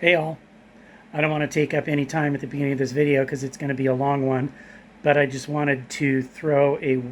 Hey all, I don't want to take up any time at the beginning of this video because it's going to be a long one, but I just wanted to throw a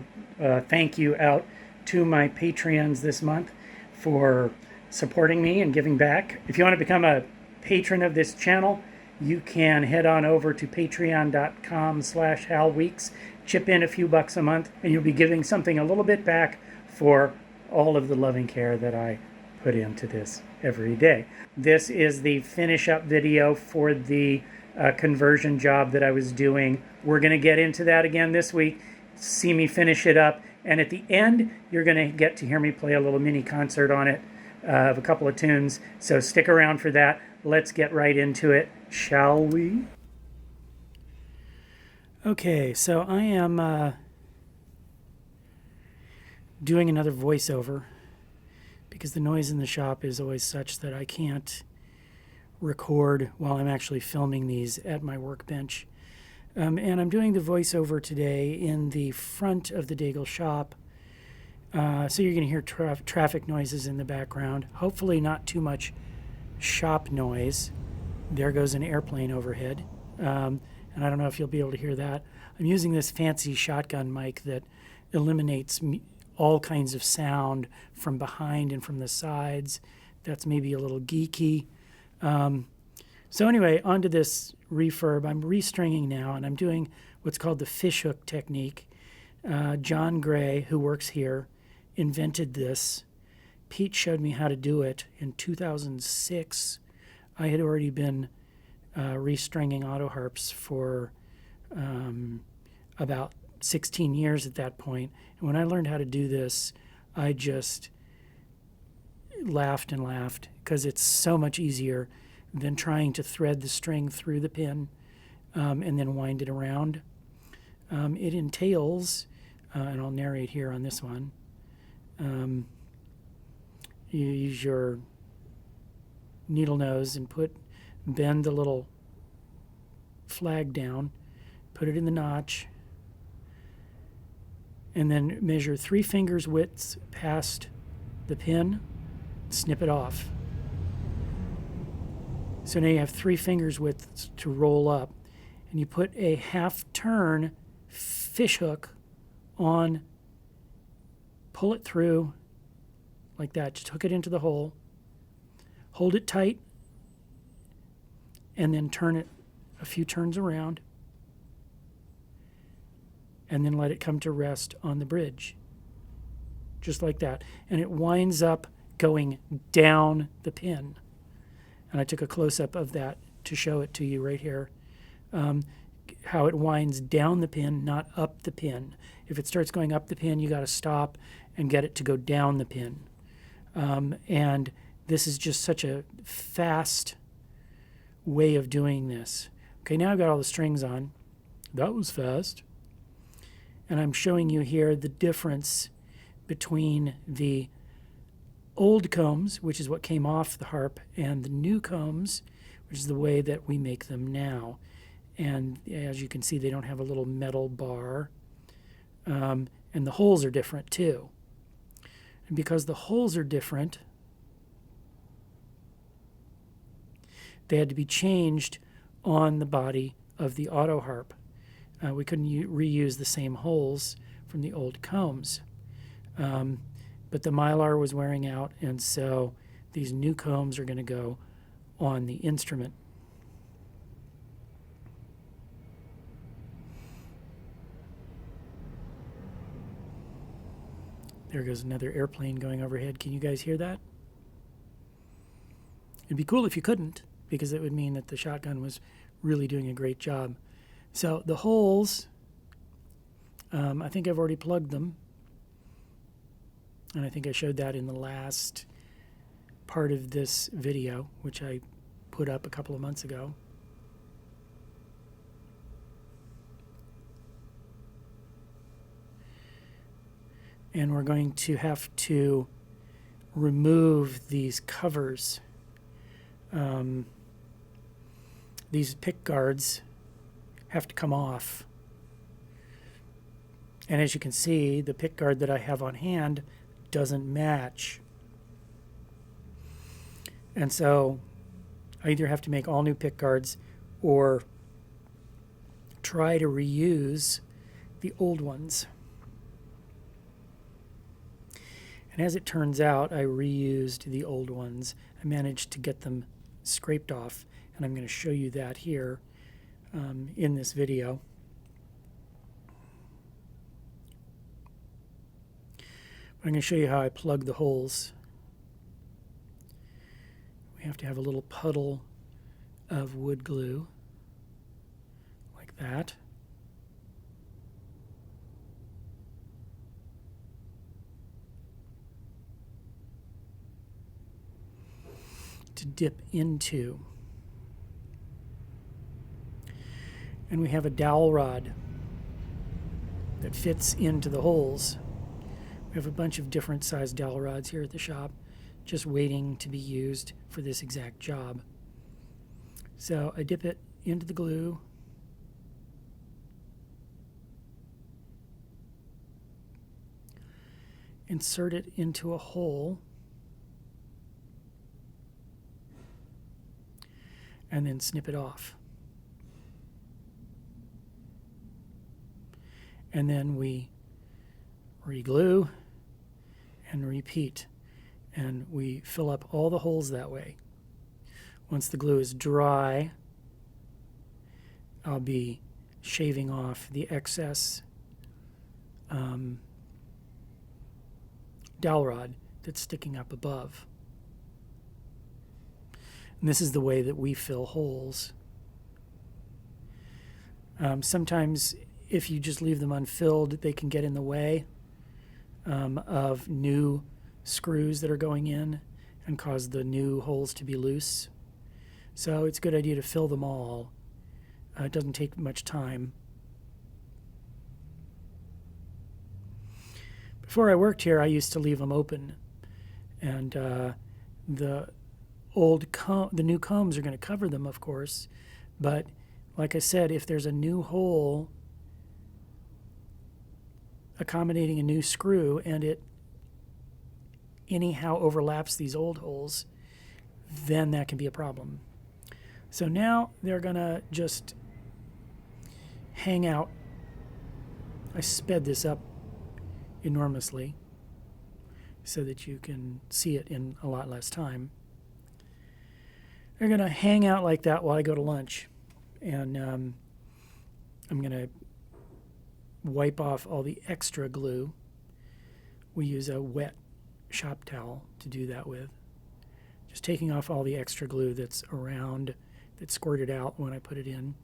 thank you out to my Patreons this month for supporting me and giving back. If you want to become a patron of this channel, you can head on over to patreon.com/halweeks, chip in a few bucks a month, and you'll be giving something a little bit back for all of the loving care that I put into this every day. This is the finish up video for the conversion job that I was doing. We're going to get into that again this week, see me finish it up, and at the end you're going to get to hear me play a little mini concert on it of a couple of tunes, so stick around for that. Let's get right into it, shall we? Okay, so I am doing another voiceover because the noise in the shop is always such that I can't record while I'm actually filming these at my workbench. And I'm doing the voiceover today in the front of the dAigle shop. So you're going to hear traffic noises in the background. Hopefully not too much shop noise. There goes an airplane overhead. And I don't know if you'll be able to hear that. I'm using this fancy shotgun mic that eliminates all kinds of sound from behind and from the sides. That's maybe a little geeky. So anyway, onto this refurb. I'm restringing now, and I'm doing what's called the fishhook technique. John Gray, who works here, invented this. Pete showed me how to do it in 2006. I had already been restringing Autoharps for about 16 years at that point. And when I learned how to do this, I just laughed and laughed because it's so much easier than trying to thread the string through the pin and then wind it around. It entails, and I'll narrate here on this one, you use your needle nose and bend the little flag down, put it in the notch, and then measure 3 fingers widths past the pin, snip it off. So now you have 3 fingers widths to roll up, and you put a half turn fish hook on, pull it through like that, just hook it into the hole, hold it tight, and then turn it a few turns around, and then let it come to rest on the bridge, just like that. And it winds up going down the pin. And I took a close-up of that to show it to you right here, how it winds down the pin, not up the pin. If it starts going up the pin, you got to stop and get it to go down the pin. And this is just such a fast way of doing this. Okay, now I've got all the strings on. That was fast. And I'm showing you here the difference between the old combs, which is what came off the harp, and the new combs, which is the way that we make them now. And as you can see, they don't have a little metal bar. And the holes are different too. And because the holes are different, they had to be changed on the body of the Autoharp. We couldn't reuse the same holes from the old combs. But the mylar was wearing out, and so these new combs are going to go on the instrument. There goes another airplane going overhead. Can you guys hear that? It'd be cool if you couldn't, because it would mean that the shotgun was really doing a great job. So the holes, I think I've already plugged them. And I think I showed that in the last part of this video, which I put up a couple of months ago. And we're going to have to remove these covers. These pick guards have to come off. And as you can see, the pick guard that I have on hand doesn't match. And so I either have to make all new pick guards or try to reuse the old ones. And as it turns out, I reused the old ones. I managed to get them scraped off, and I'm going to show you that here in this video. I'm going to show you how I plug the holes. We have to have a little puddle of wood glue, like that. To dip into. And we have a dowel rod that fits into the holes. We have a bunch of different sized dowel rods here at the shop, just waiting to be used for this exact job. So I dip it into the glue. Insert it into a hole. And then snip it off. And then we re-glue and repeat. And we fill up all the holes that way. Once the glue is dry, I'll be shaving off the excess dowel rod that's sticking up above. And this is the way that we fill holes. Sometimes if you just leave them unfilled, they can get in the way of new screws that are going in and cause the new holes to be loose. So it's a good idea to fill them all. It doesn't take much time. Before I worked here, I used to leave them open, and the new combs are going to cover them, of course, but like I said, if there's a new hole accommodating a new screw and it anyhow overlaps these old holes, then that can be a problem. So now they're going to just hang out. I sped this up enormously so that you can see it in a lot less time. They're going to hang out like that while I go to lunch. And I'm going to wipe off all the extra glue. We use a wet shop towel to do that with. Just taking off all the extra glue that's around, that squirted out when I put it in.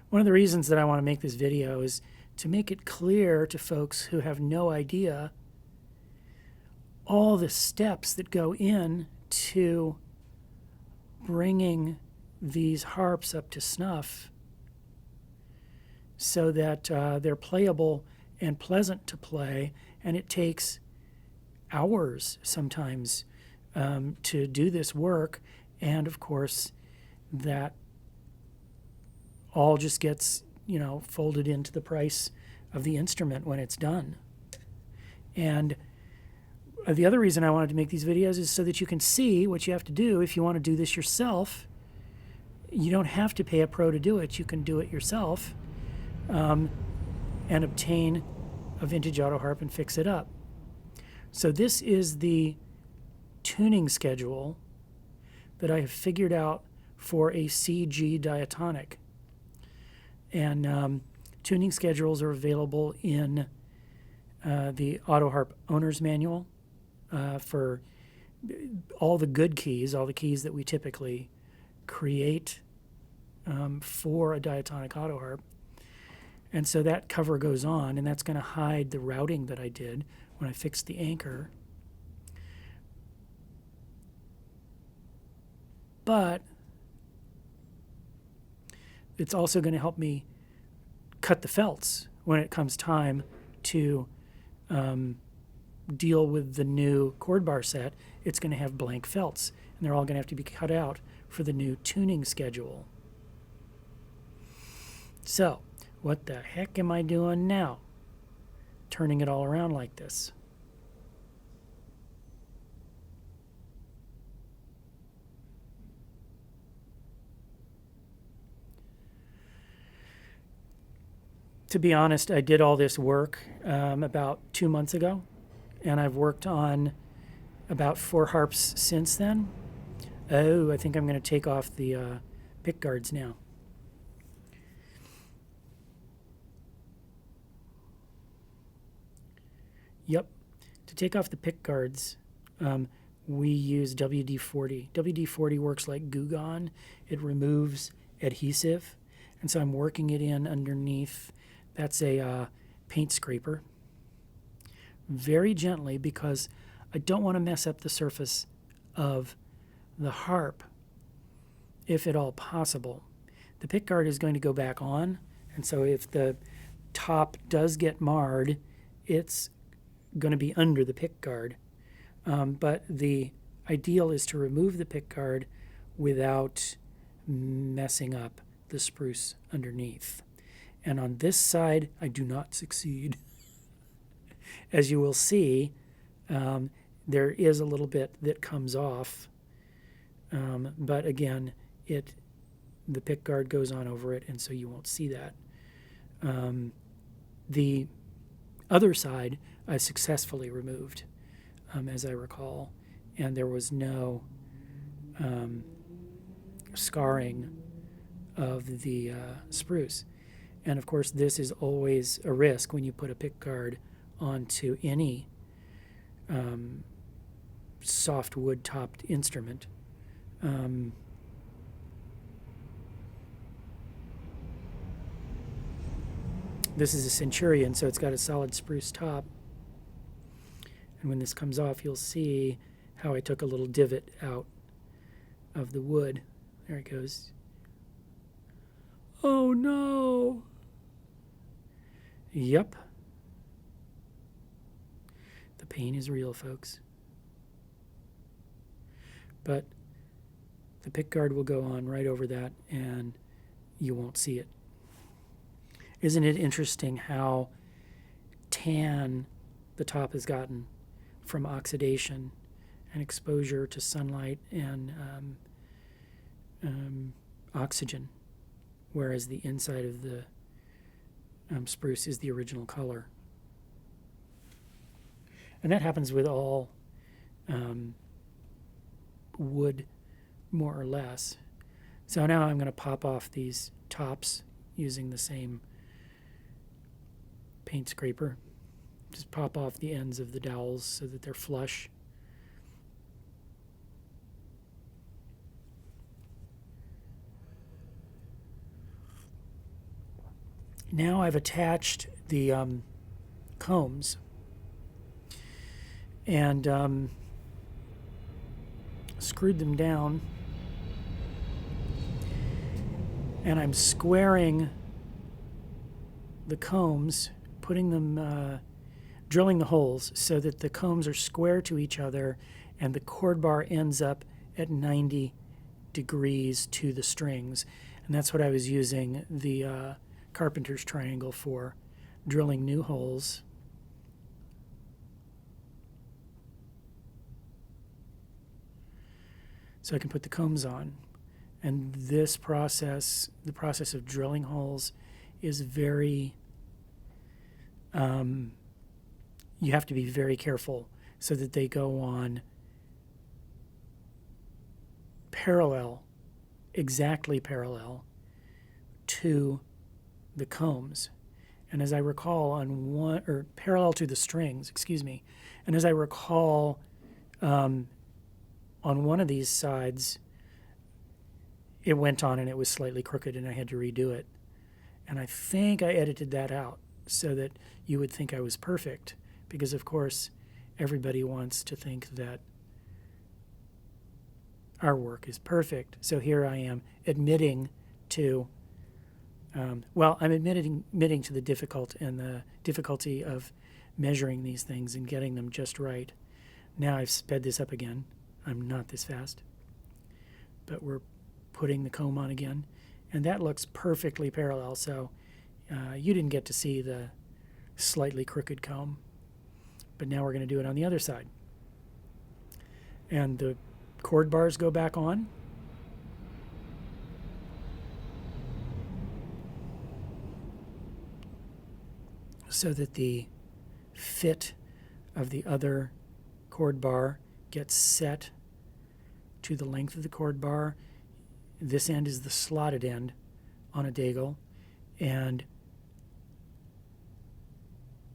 One of the reasons that I want to make this video is to make it clear to folks who have no idea all the steps that go in to bringing these harps up to snuff so that they're playable and pleasant to play, and it takes hours sometimes to do this work, and of course that all just gets, you know, folded into the price of the instrument when it's done. And the other reason I wanted to make these videos is so that you can see what you have to do if you want to do this yourself. You don't have to pay a pro to do it. You can do it yourself and obtain a vintage Autoharp and fix it up. So this is the tuning schedule that I have figured out for a CG Diatonic. And tuning schedules are available in the Autoharp Owner's Manual for all the good keys, all the keys that we typically create for a Diatonic Autoharp. And so that cover goes on, and that's going to hide the routing that I did when I fixed the anchor. But it's also going to help me cut the felts when it comes time to deal with the new chord bar set. It's going to have blank felts, and they're all going to have to be cut out for the new tuning schedule. So, what the heck am I doing now? Turning it all around like this. To be honest, I did all this work about 2 months ago, and I've worked on about 4 harps since then. Oh, I think I'm going to take off the pick guards now. Yep. To take off the pick guards, we use WD-40. WD-40 works like Goo Gone. It removes adhesive, and so I'm working it in underneath. That's a paint scraper. Very gently, because I don't want to mess up the surface of the harp, if at all possible. The pick guard is going to go back on, and so if the top does get marred, it's going to be under the pick guard. But the ideal is to remove the pick guard without messing up the spruce underneath. And on this side, I do not succeed. As you will see, there is a little bit that comes off, but again, the pick guard goes on over it, and so you won't see that. The other side I successfully removed, as I recall, and there was no scarring of the spruce. And of course, this is always a risk when you put a pick guard onto any soft wood topped instrument. This is a Centurion, so it's got a solid spruce top. And when this comes off, you'll see how I took a little divot out of the wood. There it goes. Oh no! Yep. The pain is real, folks. But the pick guard will go on right over that, and you won't see it. Isn't it interesting how tan the top has gotten from oxidation and exposure to sunlight and oxygen, whereas the inside of the spruce is the original color. And that happens with all wood, more or less. So now I'm going to pop off these tops using the same paint scraper. Just pop off the ends of the dowels so that they're flush. Now I've attached the combs and screwed them down, and I'm squaring the combs, putting them, drilling the holes so that the combs are square to each other and the cord bar ends up at 90 degrees to the strings. And that's what I was using the carpenter's triangle for, drilling new holes. So I can put the combs on. And this process, the process of drilling holes, is very, you have to be very careful so that they go on parallel, exactly parallel to the combs. And as I recall, on one, or parallel to the strings, excuse me. And as I recall, on one of these sides, it went on and it was slightly crooked and I had to redo it. And I think I edited that out so that you would think I was perfect, because of course everybody wants to think that our work is perfect. So here I am admitting to, I'm admitting to the difficulty of measuring these things and getting them just right. Now I've sped this up again. I'm not this fast, but we're putting the comb on again, and that looks perfectly parallel. So you didn't get to see the slightly crooked comb, but now we're going to do it on the other side. And the cord bars go back on. so that the fit of the other chord bar gets set to the length of the chord bar. This end is the slotted end on a dAigle, and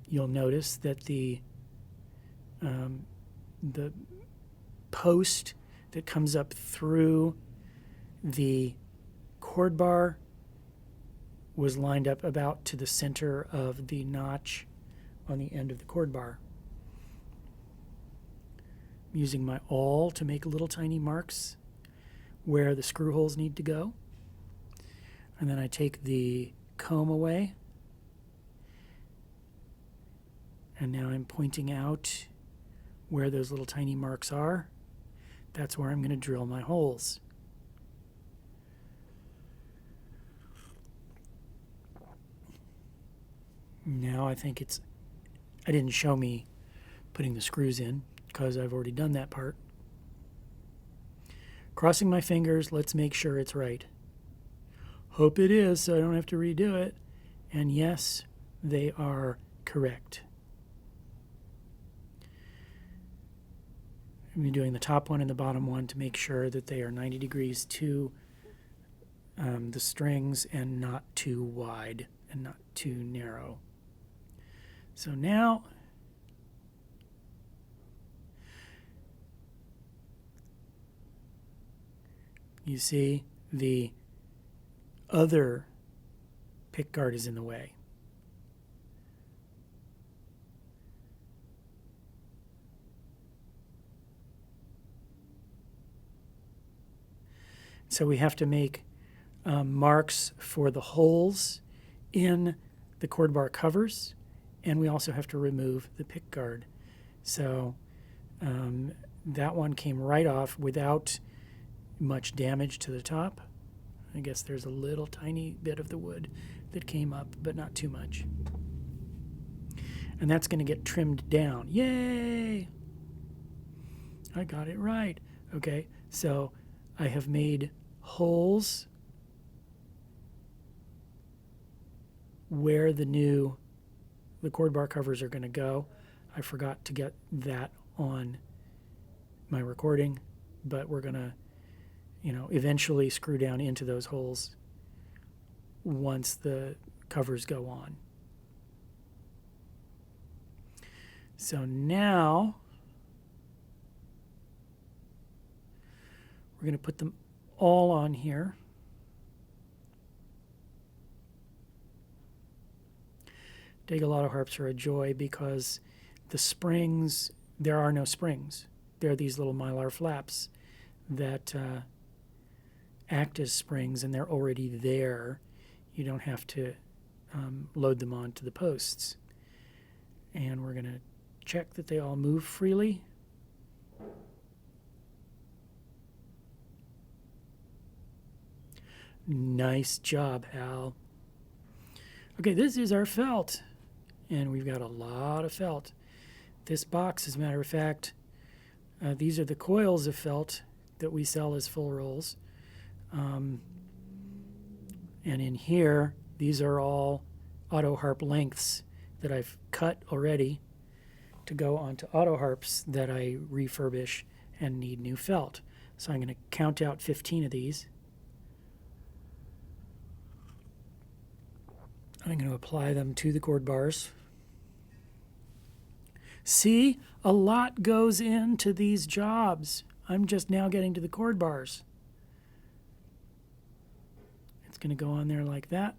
you'll notice that the post that comes up through the chord bar was lined up about to the center of the notch on the end of the chord bar. I'm using my awl to make little tiny marks where the screw holes need to go. And then I take the comb away. And now I'm pointing out where those little tiny marks are. That's where I'm going to drill my holes. Now I think I didn't show me putting the screws in because I've already done that part. Crossing my fingers, let's make sure it's right. Hope it is so I don't have to redo it. And yes, they are correct. I'm doing the top one and the bottom one to make sure that they are 90 degrees to the strings and not too wide and not too narrow. So now you see the other pickguard is in the way. So we have to make marks for the holes in the chord bar covers, and we also have to remove the pickguard. So that one came right off without much damage to the top. I guess there's a little tiny bit of the wood that came up, but not too much. And that's going to get trimmed down. Yay! I got it right. Okay, so I have made holes where the chord bar covers are going to go. I forgot to get that on my recording, but we're going to, eventually screw down into those holes once the covers go on. So now we're going to put them all on here. dAigle Autoharps are a joy because the springs, there are no springs. They're these little mylar flaps that act as springs, and they're already there. You don't have to load them onto the posts. And we're going to check that they all move freely. Nice job, Hal. Okay, this is our felt, and we've got a lot of felt. This box, as a matter of fact, these are the coils of felt that we sell as full rolls. And in here, these are all Autoharp lengths that I've cut already to go onto Autoharps that I refurbish and need new felt. So I'm going to count out 15 of these. I'm going to apply them to the chord bars. See, a lot goes into these jobs. I'm just now getting to the chord bars. It's going to go on there like that.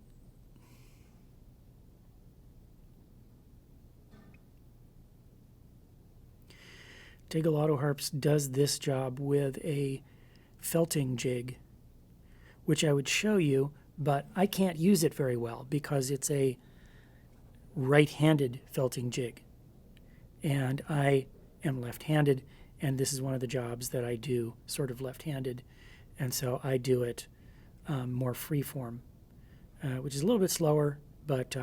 dAigle Autoharps does this job with a felting jig, which I would show you, but I can't use it very well because it's a right-handed felting jig. And I am left-handed, and this is one of the jobs that I do sort of left-handed. And so I do it more free-form, which is a little bit slower, but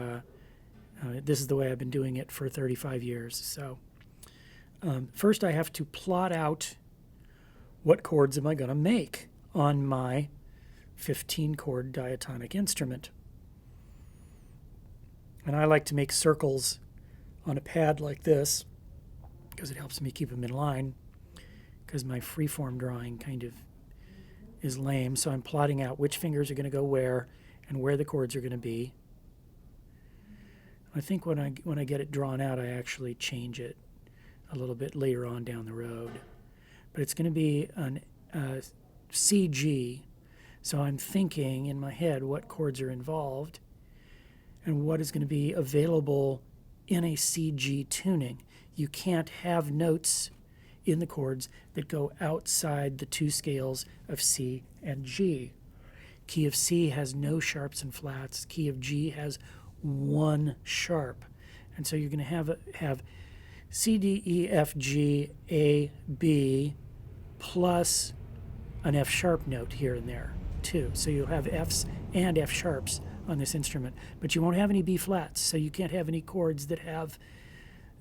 this is the way I've been doing it for 35 years. So first I have to plot out what chords am I going to make on my 15-chord diatonic instrument. And I like to make circles on a pad like this because it helps me keep them in line, because my freeform drawing kind of is lame. So I'm plotting out which fingers are going to go where and where the chords are going to be. I think when I get it drawn out, I actually change it a little bit later on down the road. But it's going to be an CG, so I'm thinking in my head what chords are involved and what is going to be available in a CG tuning. You can't have notes in the chords that go outside the two scales of C and G. Key of C has no sharps and flats. Key of G has one sharp. And so you're going to have C, D, E, F, G, A, B, plus an F sharp note here and there too. So you'll have Fs and F sharps on this instrument, but you won't have any B flats. So you can't have any chords that have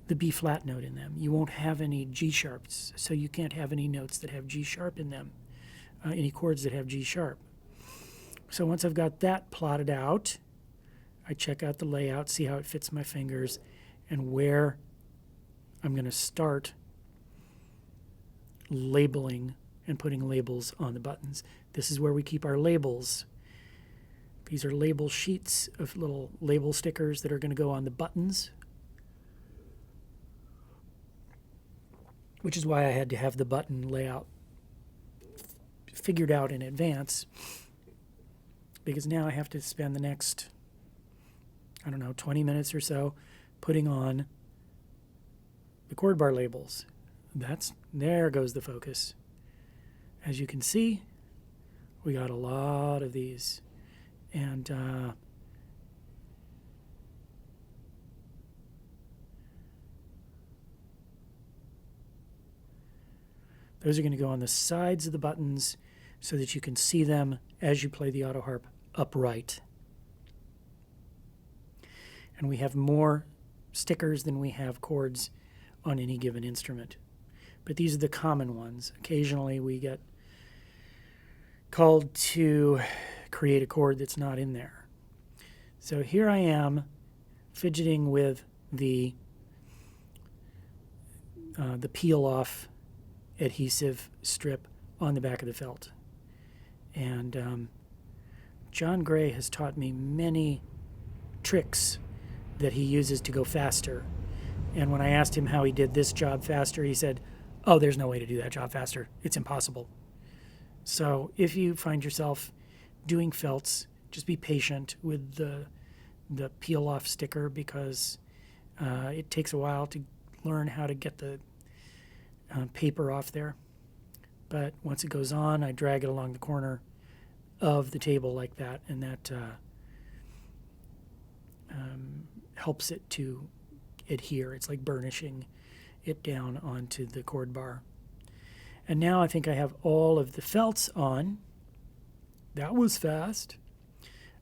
the B flat note in them. You won't have any G sharps, so you can't have any notes that have G sharp in them, any chords that have G sharp. So once I've got that plotted out, I check out the layout, see how it fits my fingers, and where I'm going to start labeling and putting labels on the buttons. This is where we keep our labels. These are label sheets of little label stickers that are going to go on the buttons, which is why I had to have the button layout figured out in advance, because now I have to spend the next, 20 minutes or so putting on the chord bar labels. There goes the focus. As you can see, we got a lot of these, and those are going to go on the sides of the buttons so that you can see them as you play the Autoharp upright. And we have more stickers than we have chords on any given instrument. But these are the common ones. Occasionally we get called to create a chord that's not in there. So here I am fidgeting with the peel-off adhesive strip on the back of the felt. And John Gray has taught me many tricks that he uses to go faster. And when I asked him how he did this job faster, he said, "Oh, there's no way to do that job faster. It's impossible." So if you find yourself doing felts, just be patient with the peel-off sticker, because it takes a while to learn how to get the paper off there. But once it goes on, I drag it along the corner of the table like that, and that helps it to adhere. It's like burnishing it down onto the chord bar. And now I think I have all of the felts on. That was fast.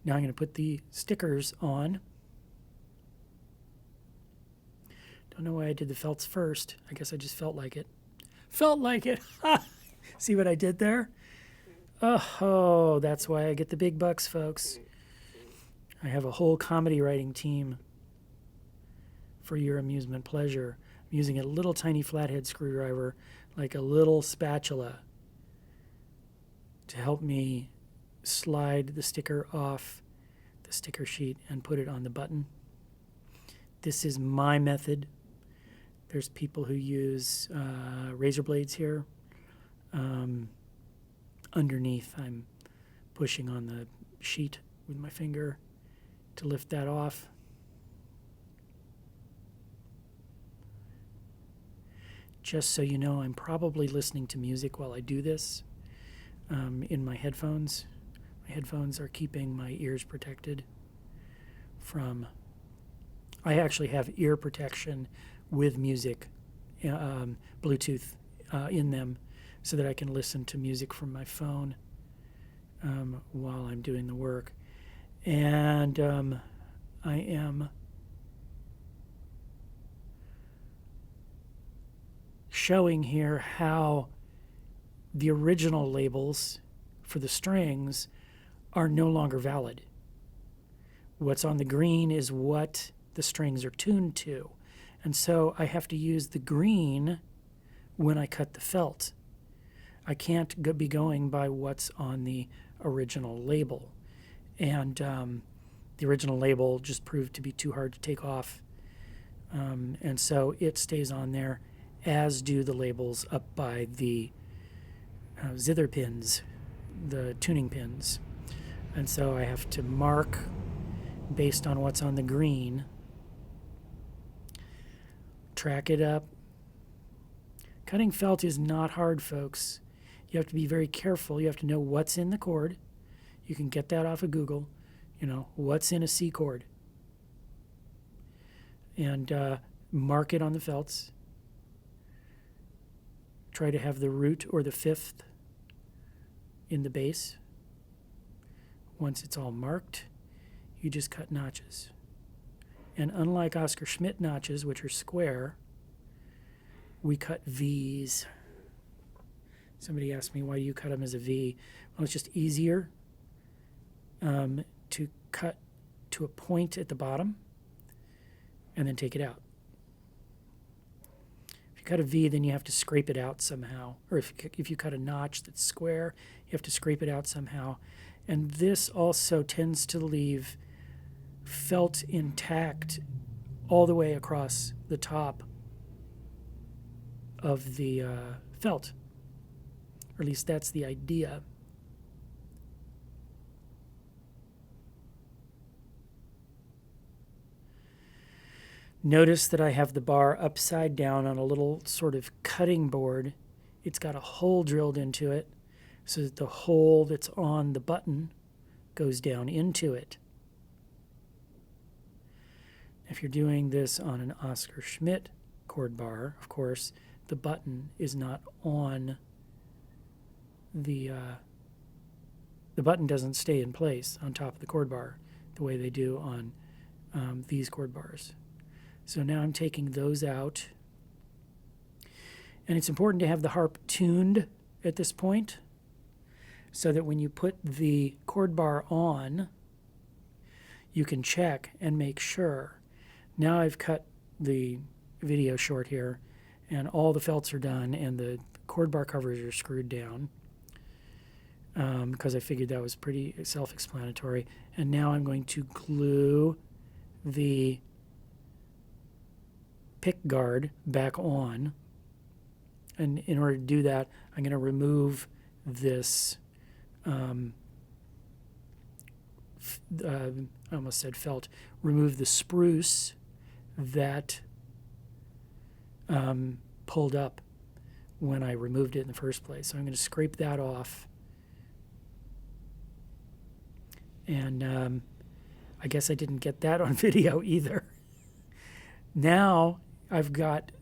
Now I'm going to put the stickers on. Don't know why I did the felts first. I guess I just felt like it. Felt like it. See what I did there? Oh, that's why I get the big bucks, folks. I have a whole comedy writing team for your amusement pleasure. I'm using a little tiny flathead screwdriver, like a little spatula, to help me slide the sticker off the sticker sheet and put it on the button. This is my method. There's people who use razor blades here. Underneath, I'm pushing on the sheet with my finger to lift that off. Just so you know, I'm probably listening to music while I do this in my headphones. My headphones are keeping my ears protected from... I actually have ear protection with music, Bluetooth in them, so that I can listen to music from my phone while I'm doing the work. And I am showing here how the original labels for the strings are no longer valid. What's on the green is what the strings are tuned to. And so I have to use the green when I cut the felt. I can't be going by what's on the original label. And the original label just proved to be too hard to take off. And so it stays on there, as do the labels up by the zither pins, the tuning pins. And so I have to mark based on what's on the green, track it up. Cutting felt is not hard, folks. You have to be very careful. You have to know what's in the chord. You can get that off of Google. You know, what's in a C chord. And mark it on the felts. Try to have the root or the fifth in the bass. Once it's all marked, you just cut notches. And unlike Oscar Schmidt notches, which are square, we cut V's. Somebody asked me, why do you cut them as a V? Well, it's just easier to cut to a point at the bottom and then take it out. If you cut a V, then you have to scrape it out somehow. Or if you cut a notch that's square, you have to scrape it out somehow. And this also tends to leave felt intact all the way across the top of the felt. Or at least that's the idea. Notice that I have the bar upside down on a little sort of cutting board. It's got a hole drilled into it so that the hole that's on the button goes down into it. If you're doing this on an Oscar Schmidt chord bar, of course, the button is not on the button doesn't stay in place on top of the chord bar the way they do on these chord bars. So now I'm taking those out. And it's important to have the harp tuned at this point so that when you put the chord bar on, you can check and make sure. Now I've cut the video short here, and all the felts are done, and the chord bar covers are screwed down because I figured that was pretty self-explanatory. And now I'm going to glue the pickguard back on. And in order to do that, I'm going to remove this, I almost said felt, remove the spruce that pulled up when I removed it in the first place. So I'm going to scrape that off. And I guess I didn't get that on video either. Now I've got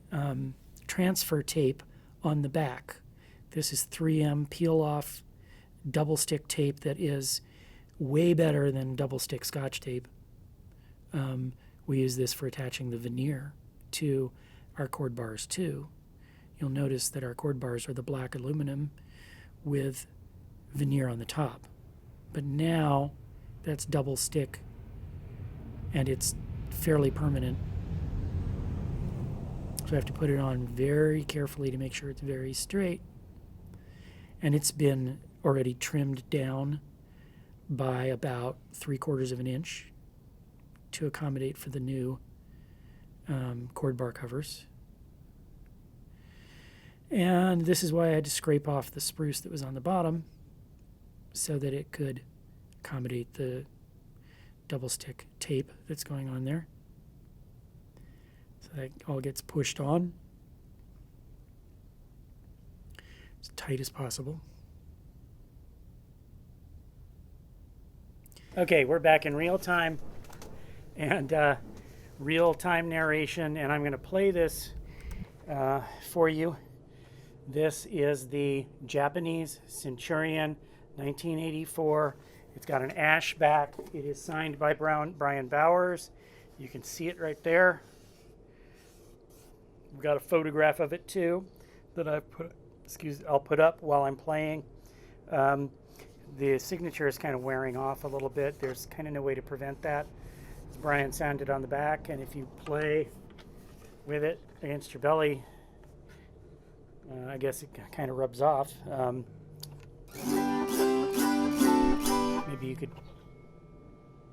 transfer tape on the back. This is 3M peel-off double stick tape that is way better than double stick Scotch tape. We use this for attaching the veneer to our chord bars too. You'll notice that our chord bars are the black aluminum with veneer on the top. But now that's double stick and it's fairly permanent. So I have to put it on very carefully to make sure it's very straight. And it's been already trimmed down by about 3/4 of an inch to accommodate for the new chord bar covers. And this is why I had to scrape off the spruce that was on the bottom so that it could accommodate the double stick tape that's going on there. So that all gets pushed on as tight as possible. Okay, we're back in real time and real-time narration, and I'm going to play this for you. This is the Japanese Centurion 1984. It's got an ash back. It is signed by Brian Bowers. You can see it right there. We've got a photograph of it too that I'll put up while I'm playing. The signature is kind of wearing off a little bit. There's kind of no way to prevent that. Brian sounded on the back, and if you play with it against your belly, I guess it kind of rubs off. Maybe you could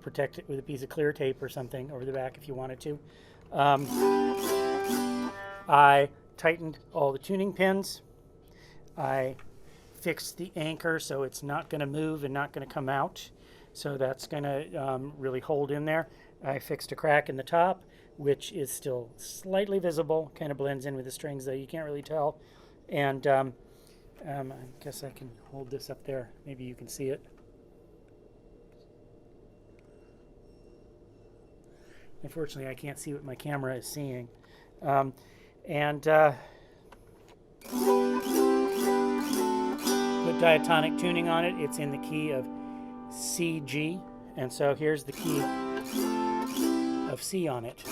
protect it with a piece of clear tape or something over the back if you wanted to. I tightened all the tuning pins. I fixed the anchor so it's not going to move and not going to come out. So that's going to really hold in there. I fixed a crack in the top, which is still slightly visible, kind of blends in with the strings though, you can't really tell. And I guess I can hold this up there. Maybe you can see it. Unfortunately, I can't see what my camera is seeing. Put diatonic tuning on it. It's in the key of C, G. And so here's the key of C on it.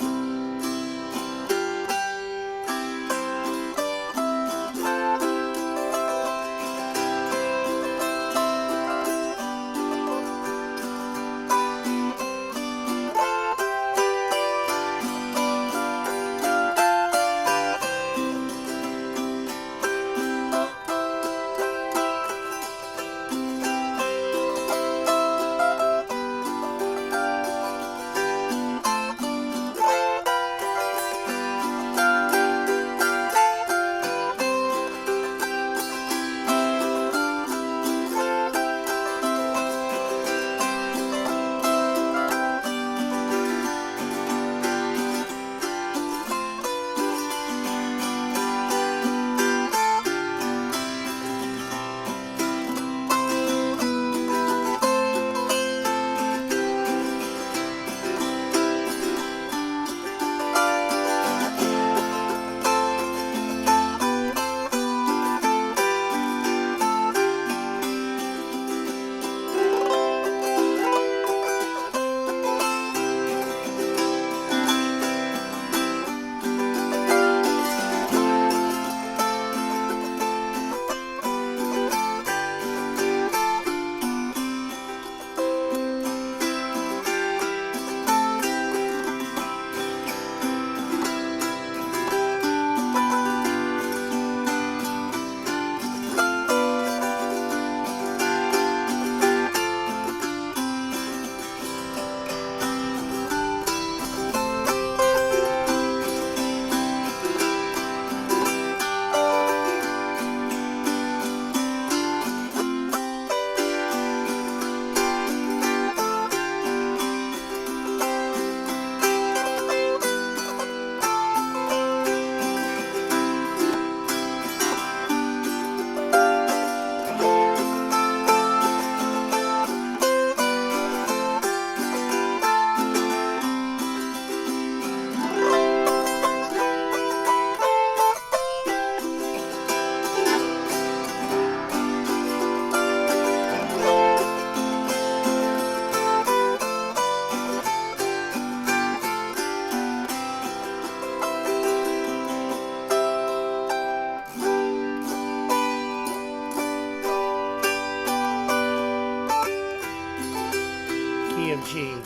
Of G.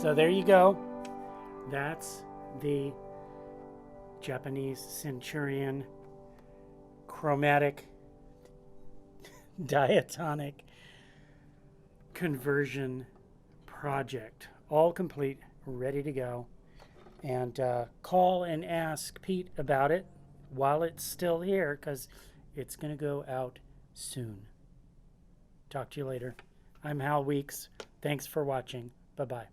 So there you go. That's the Japanese Centurion chromatic diatonic conversion project. All complete, ready to go. And call and ask Pete about it while it's still here, because it's going to go out soon. Talk to you later. I'm Hal Weeks. Thanks for watching. Bye-bye.